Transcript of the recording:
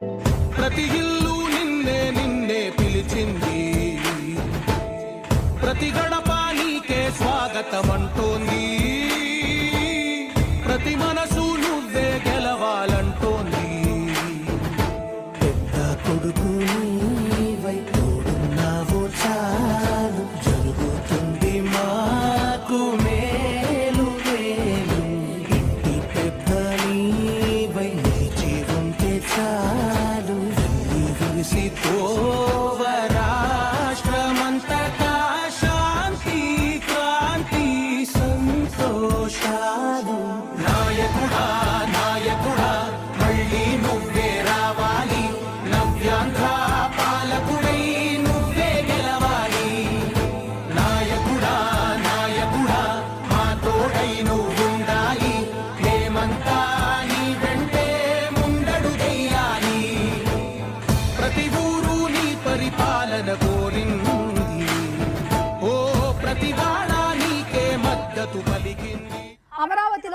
ప్రతి ఇల్లు నిన్నే నిన్నే పిలిచింది, ప్రతి గడప నీకే స్వాగతమంటోంది, ప్రతి మనసు నువ్వే గెలవాలంటోంది. పెద్ద కొడుకు నీవై తోడున్నావు చాలు, జరుగుతుంది మాకు మేలు మేలు. ఇంటి పెద్ద నీవై నిలిచి ఉంటే చాలు, విలిసి తోవ రాష్ట్రమంతటా శాంతి క్రాంతి సంతోషాలు. నాయకుడా నాయకుడా మళ్ళీ నువ్వే రావాలి, నవ్యాంధ్ర పాలకుడై నువ్వే గెలవాలి. నాయకుడా నాయకుడా మా తోడై నువ్వుండాలి, మేమంతా నీ వెంటే ముందడుగెయ్యాలి. ప్రతి ఊరు నీ పరిపాలన కోరింది, ఓ ప్రతి వాడ నీకే మద్దతు పలికింది. అమరావతిలో